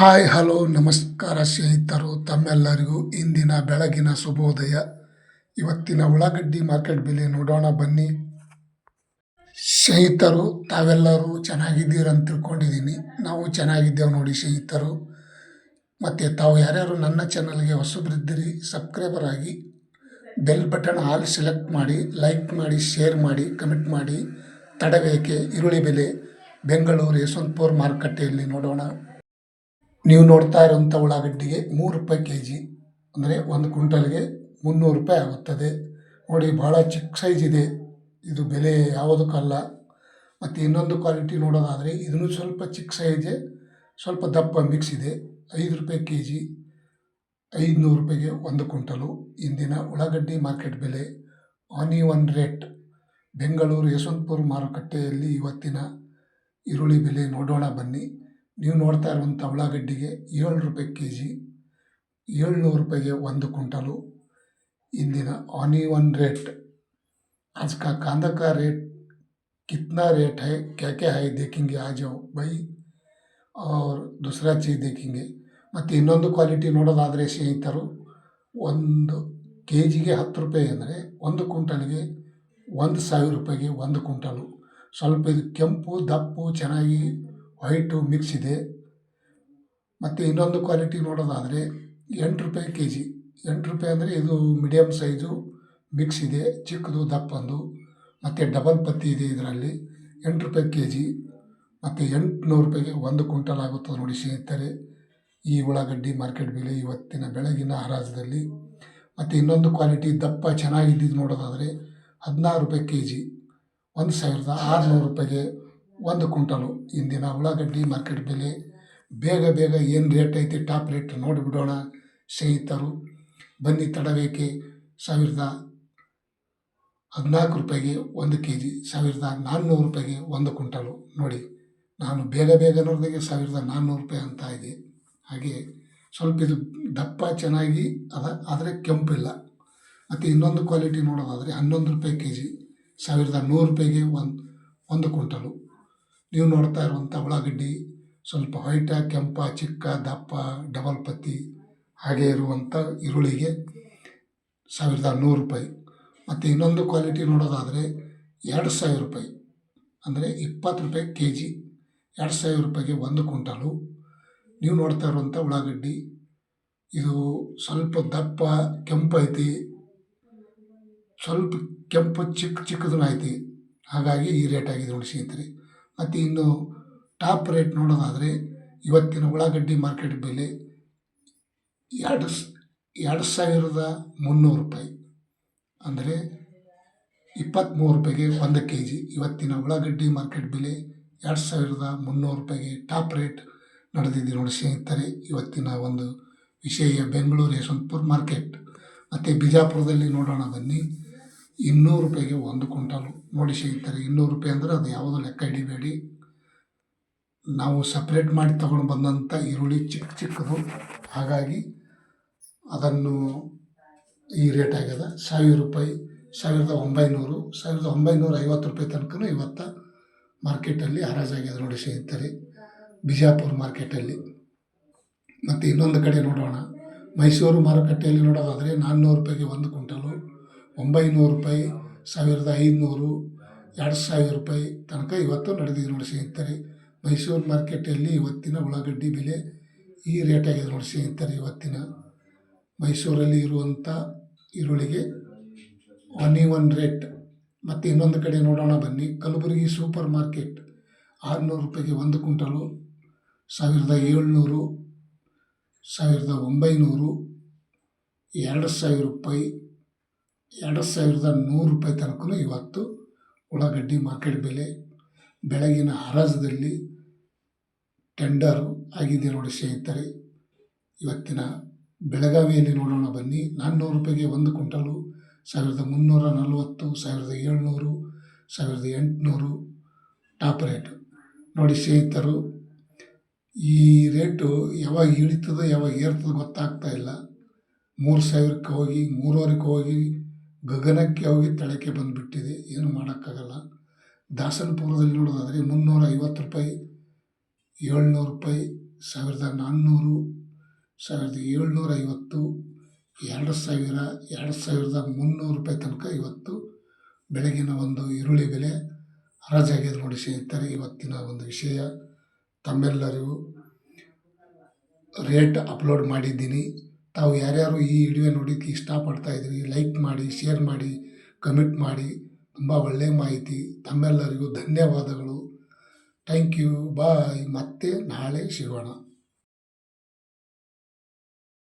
Hi hello ನಮಸ್ಕಾರ ಸ್ನೇಹಿತರು, ತಮ್ಮೆಲ್ಲರಿಗೂ ಇಂದಿನ ಬೆಳಗಿನ ಶುಭೋದಯ. ಇವತ್ತಿನ ಉಳ್ಳಾಗಡ್ಡಿ ಮಾರ್ಕೆಟ್ ಬೆಲೆ ನೋಡೋಣ ಬನ್ನಿ. ಸ್ನೇಹಿತರು, ತಾವೆಲ್ಲರೂ ಚೆನ್ನಾಗಿದ್ದೀರಂತ ತಿಳ್ಕೊಂಡಿದ್ದೀನಿ. ನಾವು ಚೆನ್ನಾಗಿದ್ದೇವೆ ನೋಡಿ ಸ್ನೇಹಿತರು. ಮತ್ತು ತಾವು ಯಾರ್ಯಾರು ನನ್ನ ಚಾನಲ್ಗೆ ಹೊಸಬರಿದ್ದೀರಿ ಸಬ್ಸ್ಕ್ರೈಬರ್ ಆಗಿ ಬೆಲ್ ಬಟನ್ ಆಲ್ ಸೆಲೆಕ್ಟ್ ಮಾಡಿ, ಲೈಕ್ ಮಾಡಿ, ಶೇರ್ ಮಾಡಿ, ಕಮೆಂಟ್ ಮಾಡಿ. ತಡವೇಕೆ ಈರುಳ್ಳಿ ಬೆಲೆ ಬೆಂಗಳೂರು ಯಶವಂತಪುರ ಮಾರುಕಟ್ಟೆಯಲ್ಲಿ ನೋಡೋಣ. ನೀವು ನೋಡ್ತಾ ಇರೋಂಥ ಉಳ್ಳಾಗಡ್ಡಿಗೆ 3 ರೂಪಾಯಿ ಕೆ.ಜಿ. ಅಂದರೆ 1 ಕ್ವಿಂಟಲ್ಗೆ 300 ರೂಪಾಯಿ ಆಗುತ್ತದೆ. ನೋಡಿ, ಭಾಳ ಚಿಕ್ಕ ಸೈಜ್ ಇದೆ. ಇದು ಬೆಲೆ ಯಾವುದಕ್ಕಲ್ಲ. ಮತ್ತು ಇನ್ನೊಂದು ಕ್ವಾಲಿಟಿ ನೋಡೋದಾದರೆ ಇದನ್ನು ಸ್ವಲ್ಪ ಚಿಕ್ಕ ಸೈಜೆ, ಸ್ವಲ್ಪ ದಪ್ಪ ಮಿಕ್ಸ್ ಇದೆ. 5 ರೂಪಾಯಿ ಕೆ.ಜಿ, 500 ರೂಪಾಯಿಗೆ 1 ಕ್ವಿಂಟಲು. ಇಂದಿನ ಉಳ್ಳಾಗಡ್ಡಿ ಮಾರ್ಕೆಟ್ ಬೆಲೆ ಆನಿಯನ್ ರೇಟ್ ಬೆಂಗಳೂರು ಯಶವಂತಪುರ ಮಾರುಕಟ್ಟೆಯಲ್ಲಿ ಇವತ್ತಿನ ಈರುಳ್ಳಿ ಬೆಲೆ ನೋಡೋಣ ಬನ್ನಿ. ನೀವು ನೋಡ್ತಾ ಇರುವಂಥ ಉಳ್ಳಾಗಡ್ಡಿಗೆ 7 ರೂಪಾಯಿ ಕೆ.ಜಿ, 700 ರೂಪಾಯಿಗೆ 1 ಕ್ವಿಂಟಲು. इंदिना ऑनियन रेट, आज का कांदा का रेट कितना रेट है, क्या क्या है देखेंगे आ जाओ भाई. और दूसरा चीज़ देखेंगे. ಮತ್ತು ಇನ್ನೊಂದು ಕ್ವಾಲಿಟಿ ನೋಡೋದಾದರೆ ಸ್ನೇಹಿತರು, 1 ಕೆ.ಜಿಗೆ 10 ರೂಪಾಯಿ ಅಂದರೆ 1 ಕ್ವಿಂಟಲ್ಗೆ 1,000 ರೂಪಾಯಿಗೆ 1 ಕ್ವಿಂಟಲು. ಸ್ವಲ್ಪ ಇದು ಕೆಂಪು ದಪ್ಪು ಚೆನ್ನಾಗಿ ವೈಟು ಮಿಕ್ಸ್ ಇದೆ. ಮತ್ತು ಇನ್ನೊಂದು ಕ್ವಾಲಿಟಿ ನೋಡೋದಾದರೆ 8 ರೂಪಾಯಿ ಕೆ.ಜಿ. 8 ರೂಪಾಯಿ ಅಂದರೆ ಇದು ಮೀಡಿಯಮ್ ಸೈಜು ಮಿಕ್ಸ್ ಇದೆ, ಚಿಕ್ಕದು ದಪ್ಪಂದು. ಮತ್ತು ಡಬಲ್ ಪತ್ತಿ ಇದೆ ಇದರಲ್ಲಿ. 8 ರೂಪಾಯಿ ಕೆ.ಜಿ. ಮತ್ತು 800 ರೂಪಾಯಿಗೆ 1 ಕ್ವಿಂಟಲ್ ಆಗುತ್ತದೆ ನೋಡಿ ಸ್ನೇಹಿತರೆ ಈ ಉಳ್ಳಾಗಡ್ಡಿ ಮಾರ್ಕೆಟ್ ಬೆಲೆ ಇವತ್ತಿನ ಬೆಳಗಿನ ಹರಾಜದಲ್ಲಿ. ಮತ್ತು ಇನ್ನೊಂದು ಕ್ವಾಲಿಟಿ ದಪ್ಪ ಚೆನ್ನಾಗಿದ್ದು ನೋಡೋದಾದರೆ 16 ರೂಪಾಯಿ ಕೆ.ಜಿ, 1,600 ರೂಪಾಯಿಗೆ 1 ಕ್ವಿಂಟಲು. ಇಂದಿನ ಉಳ್ಳಾಗಡ್ಡಿ ಮಾರ್ಕೆಟ್ ಬೆಲೆ ಬೇಗ ಬೇಗ ಏನು ರೇಟ್ ಐತಿ ಟಾಪ್ ರೇಟ್ ನೋಡಿಬಿಡೋಣ ಸ್ನೇಹಿತರು. ಬನ್ನಿ, ತಡವೇಕೆ. 1,014 ರೂಪಾಯಿಗೆ 1 ಕೆ.ಜಿ, 1,400 ರೂಪಾಯಿಗೆ 1 ಕ್ವಿಂಟಲು. ನೋಡಿ, ನಾನು ಬೇಗ ಬೇಗ ನೋಡಿದಾಗೆ 1,400 ರೂಪಾಯಿ ಅಂತ ಇದೆ. ಹಾಗೆ ಸ್ವಲ್ಪ ಇದು ದಪ್ಪ ಚೆನ್ನಾಗಿ ಅದ, ಆದರೆ ಕೆಂಪಿಲ್ಲ. ಮತ್ತು ಇನ್ನೊಂದು ಕ್ವಾಲಿಟಿ ನೋಡೋದಾದರೆ 11 ರೂಪಾಯಿ ಕೆ.ಜಿ, 1,100 ರೂಪಾಯಿಗೆ 1 ಕ್ವಿಂಟಲು. ನೀವು ನೋಡ್ತಾ ಇರುವಂಥ ಉಳ್ಳಾಗಡ್ಡಿ ಸ್ವಲ್ಪ ವೈಟ, ಕೆಂಪ, ಚಿಕ್ಕ, ದಪ್ಪ, ಡಬಲ್ ಪತ್ತಿ ಹಾಗೆ ಇರುವಂಥ ಈರುಳ್ಳಿಗೆ 1,100 ರೂಪಾಯಿ. ಮತ್ತು ಇನ್ನೊಂದು ಕ್ವಾಲಿಟಿ ನೋಡೋದಾದರೆ 2,000 ರೂಪಾಯಿ ಅಂದರೆ 20 ರೂಪಾಯಿ ಕೆ.ಜಿ, 2,000 ರೂಪಾಯಿಗೆ 1 ಕ್ವಿಂಟಲು. ನೀವು ನೋಡ್ತಾ ಇರುವಂಥ ಉಳ್ಳಾಗಡ್ಡಿ ಇದು ಸ್ವಲ್ಪ ದಪ್ಪ ಕೆಂಪು ಐತಿ, ಸ್ವಲ್ಪ ಕೆಂಪು ಚಿಕ್ಕದೂ ಐತಿ. ಹಾಗಾಗಿ ಈ ರೇಟ್ ಆಗಿದೆ ನೋಡಿ ಸ್ನೇಹಿತರೆ. ಮತ್ತು ಇನ್ನು ಟಾಪ್ ರೇಟ್ ನೋಡೋದಾದರೆ ಇವತ್ತಿನ ಉಳ್ಳಾಗಡ್ಡಿ ಮಾರ್ಕೆಟ್ ಬೆಲೆ 2,300 ರೂಪಾಯಿ ಅಂದರೆ 23 ರೂಪಾಯಿಗೆ 1 ಕೆ.ಜಿ. ಇವತ್ತಿನ ಉಳ್ಳಾಗಡ್ಡಿ ಮಾರ್ಕೆಟ್ ಬೆಲೆ 2,300 ರೂಪಾಯಿಗೆ ಟಾಪ್ ರೇಟ್ ನಡೆದಿದೆ ನೋಡಿ ಸ್ನೇಹಿತರೆ. ಇವತ್ತಿನ ಒಂದು ವಿಷಯ ಬೆಂಗಳೂರು ಯಶವಂತಪುರ ಮಾರ್ಕೆಟ್. ಮತ್ತು ಬಿಜಾಪುರದಲ್ಲಿ ನೋಡೋಣ ಬನ್ನಿ, 200 ರೂಪಾಯಿಗೆ 1 ಕ್ವಿಂಟಲು. ನೋಡಿ ಸ್ನೇಹಿತರೆ, 200 ರೂಪಾಯಿ ಅಂದರೆ ಅದು ಯಾವುದೋ ಲೆಕ್ಕ ಹಿಡಿಬೇಡಿ. ನಾವು ಸಪ್ರೇಟ್ ಮಾಡಿ ತಗೊಂಡು ಬಂದಂಥ ಈರುಳ್ಳಿ ಚಿಕ್ಕದು, ಹಾಗಾಗಿ ಅದನ್ನು ಈ ರೇಟ್ ಆಗ್ಯದ. 1,000 ರೂಪಾಯಿ, 1,900, 1,950 ರೂಪಾಯಿ ತನಕ ಇವತ್ತು ಮಾರ್ಕೆಟಲ್ಲಿ ಹರಾಜಾಗ್ಯದ ನೋಡಿ ಸ್ನೇಹಿತರೆ, ಬಿಜಾಪುರ ಮಾರ್ಕೆಟಲ್ಲಿ. ಮತ್ತು ಇನ್ನೊಂದು ಕಡೆ ನೋಡೋಣ, ಮೈಸೂರು ಮಾರುಕಟ್ಟೆಯಲ್ಲಿ ನೋಡೋದಾದರೆ 400 ರೂಪಾಯಿಗೆ 1 ಕ್ವಿಂಟಲು, 900 ರೂಪಾಯಿ, 1,500, 2,000 ರೂಪಾಯಿ ತನಕ ಇವತ್ತು ನಡೆದಿದೆ ನೋಡಿ ಸ್ನೇಹಿತರೆ. ಮೈಸೂರು ಮಾರ್ಕೆಟಲ್ಲಿ ಇವತ್ತಿನ ಉಳ್ಳಾಗಡ್ಡಿ ಬೆಲೆ ಈ ರೇಟ್ ಆಗಿದೆ ನೋಡಿ ಸ್ನೇಹಿತರೆ. ಇವತ್ತಿನ ಮೈಸೂರಲ್ಲಿ ಇರುವಂಥ ಈರುಳ್ಳಿಗೆ ಆನಿಯನ್ ರೇಟ್. ಮತ್ತು ಇನ್ನೊಂದು ಕಡೆ ನೋಡೋಣ ಬನ್ನಿ, ಕಲಬುರಗಿ ಸೂಪರ್ ಮಾರ್ಕೆಟ್ 600 ರೂಪಾಯಿಗೆ 1 ಕ್ವಿಂಟಲು, 1,700, 1,900, 2,000 ರೂಪಾಯಿ, 2,100 ರೂಪಾಯಿ ತನಕ ಇವತ್ತು ಉಳ್ಳಾಗಡ್ಡಿ ಮಾರ್ಕೆಟ್ ಬೆಲೆ ಬೆಳಗಿನ ಹರಾಜದಲ್ಲಿ ಟೆಂಡರು ಆಗಿದೆ ನೋಡಿ ಸ್ನೇಹಿತರೆ. ಇವತ್ತಿನ ಬೆಳಗಾವಿಯಲ್ಲಿ ನೋಡೋಣ ಬನ್ನಿ, 400 ರೂಪಾಯಿಗೆ 1 ಕ್ವಿಂಟಲು, 1,340, 1,700, 1,800 ಟಾಪ್ ರೇಟು ನೋಡಿ ಸ್ನೇಹಿತರು. ಈ ರೇಟು ಯಾವಾಗ ಇಳಿತದೋ ಯಾವಾಗ ಏರ್ತದೋ ಗೊತ್ತಾಗ್ತಾ ಇಲ್ಲ. 3,000ಕ್ಕೆ ಹೋಗಿ 3,500ಕ್ಕೆ ಹೋಗಿ ಗಗನಕ್ಕೆ ಹೋಗಿ ತಳಕ್ಕೆ ಬಂದುಬಿಟ್ಟಿದೆ, ಏನು ಮಾಡೋಕ್ಕಾಗಲ್ಲ. ದಾಸನಪುರದಲ್ಲಿ ನೋಡೋದಾದರೆ 350 ರೂಪಾಯಿ, 700 ರೂಪಾಯಿ, 1400, 1750, 2000, 2300 ರೂಪಾಯಿ ತನಕ ಇವತ್ತು ಬೆಳಗಿನ ಒಂದು ಈರುಳ್ಳಿ ಬೆಲೆ ಹರಾಜಾಗಿದೆ ನೋಡಿ ಸ್ನೇಹಿತರೆ. ಇವತ್ತಿನ ಒಂದು ವಿಷಯ ತಮ್ಮೆಲ್ಲರಿಗೂ ರೇಟ್ ಅಪ್ಲೋಡ್ ಮಾಡಿದ್ದೀನಿ. ತಾವು ಯಾರ್ಯಾರು ಈ ವಿಡಿಯೋ ನೋಡೋಕ್ಕೆ ಇಷ್ಟಪಡ್ತಾ ಇದ್ದೀರಿ, ಲೈಕ್ ಮಾಡಿ, ಶೇರ್ ಮಾಡಿ, ಕಮೆಂಟ್ ಮಾಡಿ. ತುಂಬ ಒಳ್ಳೆಯ ಮಾಹಿತಿ. ತಮ್ಮೆಲ್ಲರಿಗೂ ಧನ್ಯವಾದಗಳು. Thank you. ಬಾಯ್. ಮತ್ತೆ ನಾಳೆ ಸಿಗೋಣ.